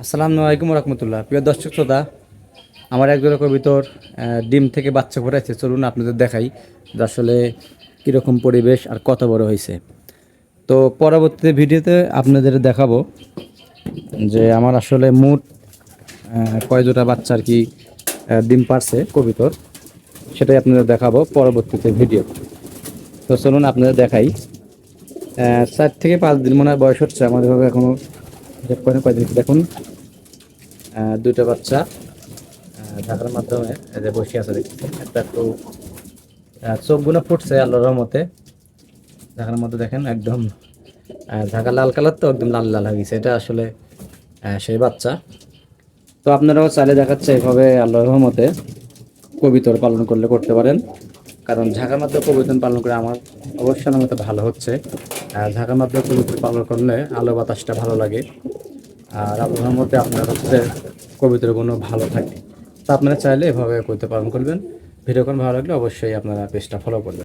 আসসালামু আলাইকুম রহমতুল্লাহ। প্রিয় দর্শক শ্রোতা, আমার একজোড়া কবিতর ডিম থেকে বাচ্চা ফুটাইছে। চলুন আপনাদের দেখাই যে আসলে কীরকম পরিবেশ আর কত বড় হয়েছে। তো পরবর্তী ভিডিওতে আপনাদের দেখাবো যে আমার আসলে মোট কয় জোড়া বাচ্চা আর কি ডিম পারছে কবিতর, সেটাই আপনাদের দেখাবো পরবর্তীতে ভিডিও। তো চলুন আপনাদের দেখাই। 4 থেকে 5 দিন মনে হয় বয়স হচ্ছে আমাদের ভাবে এখনো। কয়দিন দেখুন, দুইটা বাচ্চা ঢাকার মাধ্যমে এই যে বসে আছে দেখছি। একটা একটু চোখগুলো ফুটছে আল্লাহর রহমতে। ঢাকার মধ্যে দেখেন একদম ঢাকা লাল কালার, তো একদম লাল লাল হয়ে গেছে। এটা আসলে সেই বাচ্চা। তো আপনারাও চাইলে দেখাচ্ছে এভাবে আল্লাহর রহমতে কবিতর পালন করলে করতে পারেন। কারণ ঢাকার মাধ্যমে কবিতর পালন করে আমার অবশ্যই আমার মতো ভালো হচ্ছে। ঢাকার মাধ্যমে কবিতর পালন করলে আলো বাতাসটা ভালো লাগে, আর আবহাওয়ার মধ্যে আপনার হচ্ছে কবিতার গুণ ভালো থাকে। তো আপনারা চাইলে এভাবে কবিতা পালন করবেন। ভিডিও কোন ভালো লাগলে অবশ্যই আপনারা পেজটা ফলো করবেন।